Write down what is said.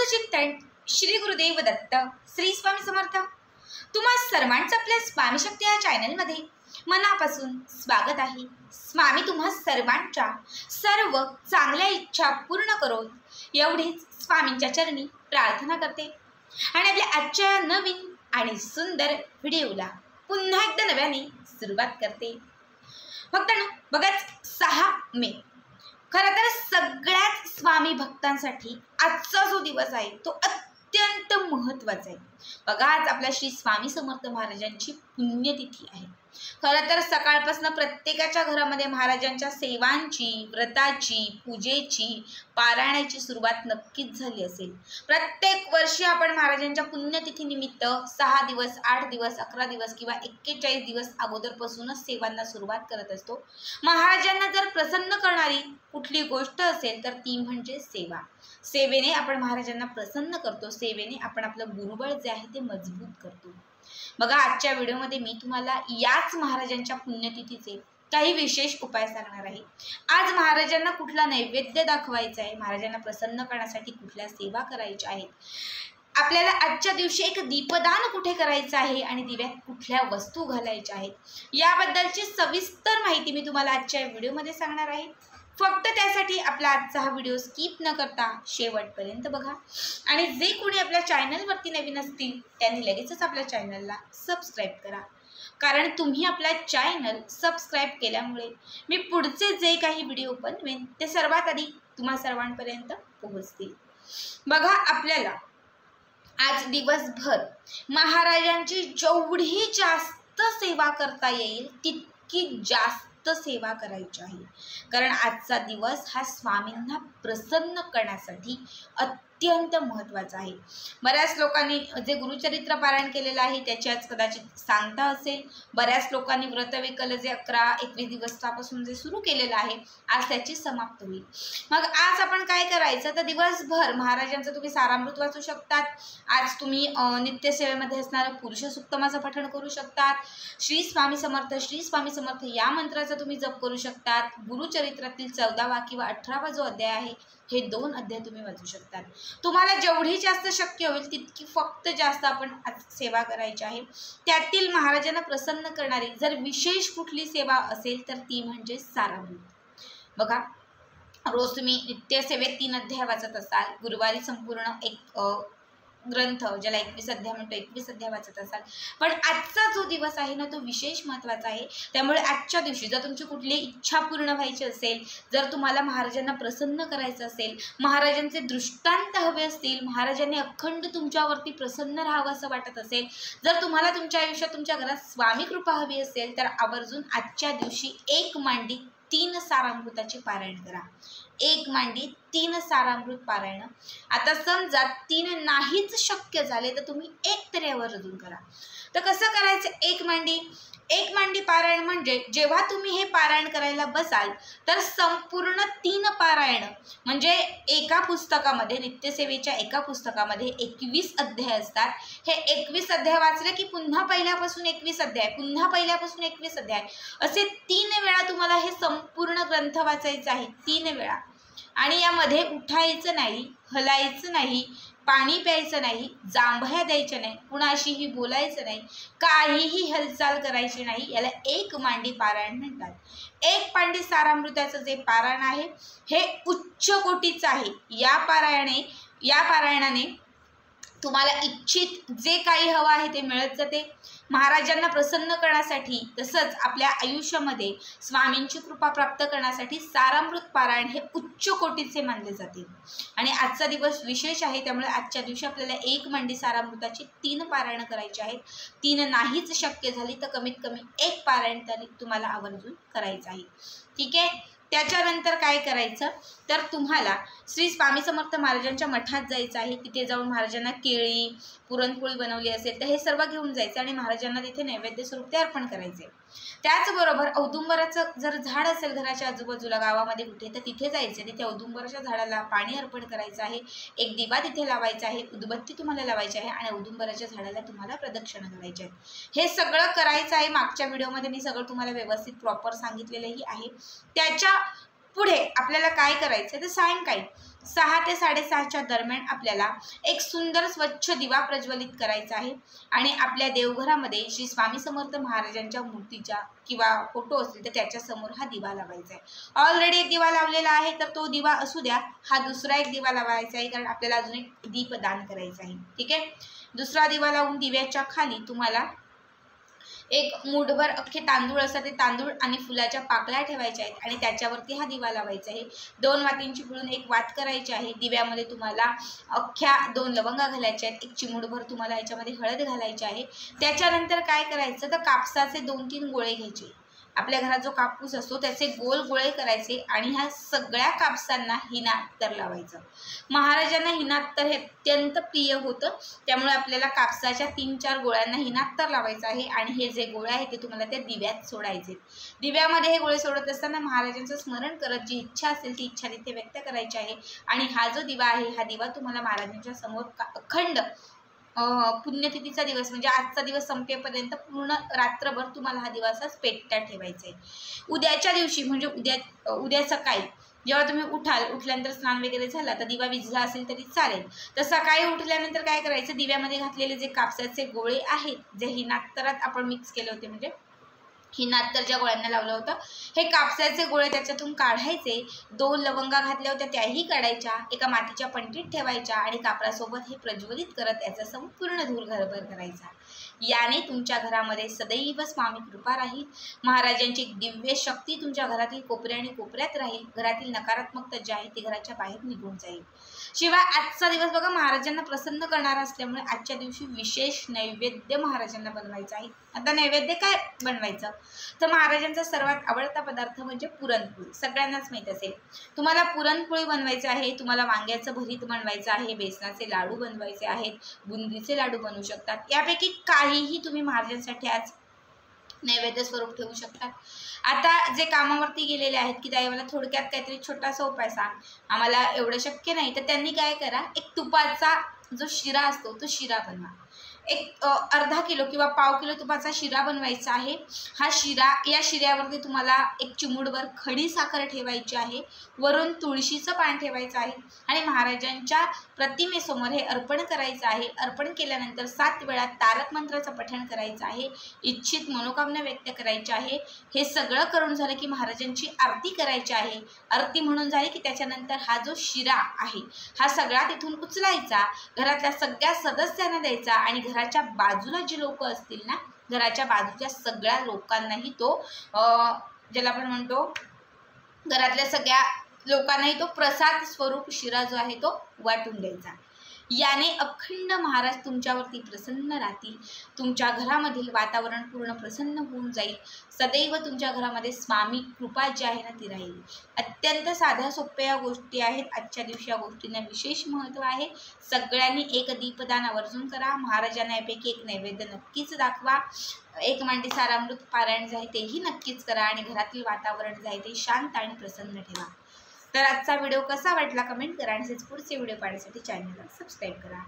चिंतन श्री गुरुदेव दत्त श्री स्वामी समर्थ। तुम्हा सर्वांचं आपल्या स्वामी शक्ती या चॅनलमध्ये मनापासून स्वागत आहे। स्वामी तुम्हा सर्वांच्या सर्व चांगल्या इच्छा पूर्ण करोत एवढीच स्वामींच्या चरणी प्रार्थना करते आणि आपल्या आजच्या नवीन आणि सुंदर व्हिडिओला पुन्हा एकदा नव्याने सुरुवात करते। भक्तांनो, बघाच 6 मे खरं तर सगळ्याच स्वामी भक्तांसाठी आजचा जो दिवस आहे तो अत्यंत महत्त्वाचा आहे। बघा, आज आपल्या श्री स्वामी समर्थ महाराजांची पुण्यतिथी आहे। खरं तर सकाळपासून प्रत्येकाच्या घरामध्ये महाराजांच्या सेवांची, व्रताची, पूजेची, पारायणाची सुरुवात नक्कीच झाली असेल। प्रत्येक वर्षी आपण महाराजांच्या पुण्यतिथी निमित्त 6 दिवस, 8 दिवस, 11 दिवस किंवा 41 दिवस अगोदरपासूनच सेवांना सुरुवात करत असतो। महाराजांना जर प्रसन्न करणारी कुठली गोष्ट असेल तर ती म्हणजे सेवा। सेवेने आपण महाराजांना प्रसन्न करतो, सेवेने आपण आपलं गुरुबळ जे आहे ते मजबूत करतो। बघा, आजच्या व्हिडिओमध्ये मी तुम्हाला याच महाराजांच्या पुण्यतिथीचे काही विशेष उपाय सांगणार आहे। आज महाराजांना कुठला नैवेद्य दाखवायचा आहे, महाराजांना प्रसन्न करण्यासाठी कुठल्या सेवा करायच्या आहेत, आपल्याला आजच्या दिवशी एक दीपदान कुठे करायचं आहे आणि दिव्यात कुठल्या वस्तू घालायच्या आहेत, याबद्दलची सविस्तर माहिती मी तुम्हाला आजच्या व्हिडिओमध्ये सांगणार आहे। फक्त त्यासाठी आपला आजचा हा व्हिडिओ स्किप न करता शेवटपर्यंत बघा आणि जे कोणी आपल्या चॅनलवरती नवीन असतील त्यांनी लगेचच आपल्या चॅनलला सबस्क्राईब करा, कारण तुम्ही आपला चॅनल सबस्क्राईब केल्यामुळे मी पुढचे जे काही व्हिडिओ बनवेन ते सर्वात आधी तुम्हा सर्वांपर्यंत पोहोचतील। बघा, आपल्याला आज दिवसभर महाराजांची जेवढी जास्त सेवा करता येईल तितकी जास्त सेवा करायची आहे, कारण आजचा दिवस हा स्वामींना प्रसन्न करण्यासाठी अत्यंत महत्त्वाचा आहे। बऱ्याच लोकांनी जे गुरुचरित्र पारायण केलेलं आहे त्याची आज कदाचित सांगता असेल, बऱ्याच लोकांनी व्रतविकल जे 11-21 दिवसापासून जे सुरू केलेलं आहे आज त्याची समाप्ती होईल। मग आज आपण काय करायचं तर दिवसभर महाराजांचं तुम्ही सारामृत वाचू शकतात। आज तुम्ही नित्यसेवेमध्ये असणारं पुरुष सुक्तमाचं पठण करू शकतात। श्री स्वामी समर्थ, श्री स्वामी समर्थ या मंत्राचा तुम्ही जप करू शकतात। गुरुचरित्रातील 14वा किंवा 18वा जो अध्याय आहे हे 2 अध्याय तुम्ही वाचू शकतात। तुम्हाला जेवढी जास्त शक्य होईल तितकी फक्त जास्त आपण सेवा करायची आहे। त्यातील महाराजांना प्रसन्न करणारी जर विशेष कुठली सेवा असेल तर ती म्हणजे सारामृत। बघा, रोज तुम्ही नित्यसेवेत 3 अध्याय वाचत असाल, गुरुवारी संपूर्ण एक ग्रंथ ज्याला 21 अध्याय म्हणतो 21 अध्याय वाचत असाल, पण आजचा जो दिवस आहे ना तो विशेष महत्त्वाचा आहे। त्यामुळे आजच्या दिवशी जर तुमची कुठली इच्छा पूर्ण व्हायची असेल, जर तुम्हाला महाराजांना प्रसन्न करायचं असेल, महाराजांचे दृष्टांत हवे असतील, महाराजांनी अखंड तुमच्यावरती प्रसन्न राहावं असं वाटत असेल, जर तुम्हाला तुमच्या आयुष्यात तुमच्या घरात स्वामी कृपा हवी असेल तर आवर्जून आजच्या दिवशी 1 मांडी 3 सारामृताची पारायण करा। 1 मांडी 3 सारामृत पारायण। आता समजा 3 नाहीच शक्य झाले तर तुम्ही 1 तरी आवर्जून करा। तर कसं करायचं 1 मांडी पारायण म्हणजे जेव्हा तुम्ही हे पारायण करायला बसाल तर संपूर्ण 3 पारायण म्हणजे एका पुस्तकामध्ये नित्यसेवेच्या एका पुस्तकामध्ये 21 अध्याय असतात। हे 21 अध्याय वाचले की पुन्हा पहिल्यापासून 21 अध्याय, पुन्हा पहिल्यापासून 21 अध्याय असे 3 वेळा तुम्हाला हे संपूर्ण ग्रंथ वाचायचं आहे, 3 वेळा। आणि यामध्ये उठायचं नाही, हलायचं नाही, पाणी प्यायचं नाही, जांभया द्यायच्या नाही, कुणाशीही बोलायचं नाही, काहीही हालचाल करायची नाही। याला 1 मांडी पारायण म्हणतात। 1 मांडी सारामृताचं जे पारायण आहे हे उच्च कोटीचं आहे। या पारायणाने तुम्हाला इच्छित जे काही हवं आहे ते मिळत जाते। महाराजांना प्रसन्न करण्यासाठी तसंच आपल्या आयुष्यामध्ये स्वामींची कृपा प्राप्त करण्यासाठी सारामृत पारायण हे उच्च कोटीचे मानले जाते आणि आजचा दिवस विशेष आहे। त्यामुळे आजच्या दिवशी आपल्याला 1 मांडी सारामृताची 3 पारायण करायची आहेत। 3 नाहीच शक्य झाली तर कमीत कमी 1 पारायण तरी तुम्हाला आवर्जून करायचं आहे, ठीक आहे। त्याच्यानंतर काय करायचं तर तुम्हाला श्री स्वामी समर्थ महाराजांच्या मठात जायचं आहे। तिथे जाऊन महाराजांना केळी, पुरणपोळी बनवली असेल तर हे सर्व घेऊन जायचं आणि महाराजांना तिथे नैवेद्य स्वरूप ते अर्पण करायचे। त्याचबरोबर औदुंबराचं जर झाड असेल घराच्या आजूबाजूला गावामध्ये कुठे तर तिथे जायचं, तिथे औदुंबराच्या झाडाला पाणी अर्पण करायचं आहे, एक दिवा तिथे लावायचा आहे, उदबत्ती तुम्हाला लावायची आहे आणि औदुंबराच्या झाडाला तुम्हाला प्रदक्षिणा करायची आहे। हे सगळं करायचं आहे। मागच्या व्हिडिओमध्ये मी सगळं तुम्हाला व्यवस्थित प्रॉपर सांगितलेलंही आहे। त्याच्या पुढे आपल्याला काय करायचं तर सायंकाळी 6 ते 6:30च्या दरम्यान आपल्याला एक सुंदर स्वच्छ दिवा प्रज्वलित करायचा आहे आणि आपल्या देवघरामध्ये श्री स्वामी समर्थ महाराजांच्या मूर्तीच्या किंवा फोटो असतील तर त्याच्या समोर हा दिवा लावायचा आहे। ऑलरेडी एक दिवा लावलेला आहे तर तो दिवा असू द्या, हा दुसरा एक दिवा लावायचा आहे कारण आपल्याला अजून एक दीपदान करायचं आहे। ठीक आहे, दुसरा दिवा लावून दिव्याच्या खाली तुम्हाला एक मूठभर अख्खे तांदूळ असतात, ते तांदूळ आणि फुलाच्या पाकळ्या ठेवायच्या आहेत आणि त्याच्यावरती हा दिवा लावायचा आहे। 2 वातींची पिळून एक वात करायची आहे। दिव्यामध्ये तुम्हाला अख्ख्या 2 लवंगा घालायच्या आहेत, एक चिमूटभर तुम्हाला याच्यामध्ये हळद घालायची आहे। त्याच्यानंतर काय करायचं तर कापसाचे 2-3 गोळे घ्यायचे। आपल्या घरात जो कापूस असतो त्याचे गोल गोळे करायचे आणि ह्या सगळ्या कापसांना हिना अत्तर लावायचं। महाराजांना हिना अत्तर हे अत्यंत प्रिय होतं, त्यामुळे आपल्याला कापसाच्या 3-4 गोळ्यांना हिना अत्तर लावायचं आहे आणि हे जे गोळे आहेत ते तुम्हाला त्या दिव्यात सोडायचे। दिव्यामध्ये हे गोळे सोडत असताना महाराजांचं स्मरण करत जी इच्छा असेल ती इच्छा तिथे व्यक्त करायची आहे आणि हा जो दिवा आहे हा दिवा तुम्हाला महाराजांच्या समोर अखंड पुण्यतिथीचा दिवस म्हणजे आजचा दिवस संपेपर्यंत पूर्ण रात्रभर तुम्हाला हा दिवस पेटत्या ठेवायचा आहे। उद्याच्या दिवशी म्हणजे उद्या सकाळी जेव्हा तुम्ही उठल्यानंतर स्नान वगैरे झाला तर दिवा विझला असेल तरी चालेल, तर सकाळी उठल्यानंतर काय करायचं दिव्यामध्ये घातलेले जे कापसाचे गोळे आहेत जे हिनात्तरात आपण मिक्स केले होते म्हणजे हिनात्तर ज्या गोळ्यांना लावलं होतं हे कापसाचे गोळे त्याच्यातून काढायचे। 2 लवंगा घातल्या होत्या त्याही काढायच्या, एका मातीच्या पंटीत ठेवायच्या आणि कापरासोबत हे प्रज्वलित करत याचा संपूर्ण धूर घरभर करायचा। याने तुमच्या घरामध्ये सदैव स्वामी कृपा राहील, महाराजांची दिव्य शक्ती तुमच्या घरातील कोपऱ्या आणि कोपऱ्यात राहील, घरातील नकारात्मकता जी आहे ती घराच्या बाहेर निघून जाईल। शिवाय आजचा दिवस बघा महाराजांना प्रसन्न करणारा असल्यामुळे आजच्या दिवशी विशेष नैवेद्य महाराजांना बनवायचा आहे। आता नैवेद्य काय बनवायचं तर महाराजांचा सर्वात आवडता पदार्थ म्हणजे पुरणपोळी, सगळ्यांनाच माहीत असेल। तुम्हाला पुरणपोळी बनवायचं आहे, तुम्हाला वांग्याचं भरीत बनवायचं आहे, बेसनाचे लाडू बनवायचे आहेत, बुंदीचे लाडू बनवू शकतात, यापैकी काहीही तुम्ही महाराजांसाठी आज नैवेद्य स्वरूप ठेवू शकता। आता जे कामावरती गेलेले आहेत की ताई मला थोडक्यात काहीतरी छोटासा उपाय सांग, आम्हाला एवढं शक्य नाही, तर त्यांनी काय करा एक तुपाचा जो शिरा असतो तो शिरा बनवा। एक अर्धा किलो किंवा पाव किलो तुपाचा शिरा बनवायचा आहे। हा शिरा या शिऱ्यावरती तुम्हाला एक चिमूटभर खडी साखर ठेवायची आहे, वरून तुळशीचं पान ठेवायचं आहे आणि महाराजांच्या प्रतिमेसमोर हे अर्पण करायचं आहे। अर्पण केल्यानंतर 7 वेळा तारक मंत्राचं पठण करायचं आहे, इच्छित मनोकामना व्यक्त करायची आहे। हे सगळं करून झालं की महाराजांची आरती करायची आहे। आरती म्हणून झाली की त्याच्यानंतर हा जो शिरा आहे हा सगळा तिथून उचलायचा, घरातल्या सगळ्या सदस्यांना द्यायचा आणि घराच्या बाजूला जी लोक असतील ना घराच्या बाजूच्या सगळ्या लोकांनाही तो ज्याला आपण म्हणतो घरातल्या सगळ्या लोकांनाही तो प्रसाद स्वरूप शिरा जो आहे तो वाटून द्यायचा। याने अखंड महाराज तुमच्यावरती प्रसन्न राहतील, तुमच्या घरामधील वातावरण पूर्ण प्रसन्न होऊन जाईल, सदैव तुमच्या घरामध्ये स्वामी कृपा जी आहे ना ती राहील। अत्यंत साध्या सोप्या गोष्टी आहेत, आजच्या दिवशी या गोष्टींना विशेष महत्त्व आहे। सगळ्यांनी एक दीपदान आवर्जून करा, महाराजांना यापैकी एक नैवेद्य नक्कीच दाखवा, एक मांडी सारामृत पारायण जे आहे तेही नक्कीच करा आणि घरातील वातावरण जे आहे ते शांत आणि प्रसन्न ठेवा। तर आजचा व्हिडिओ कसा वाटला कमेंट करा आणि पुढचे व्हिडिओ पाहण्यासाठी चॅनलला सबस्क्राईब करा।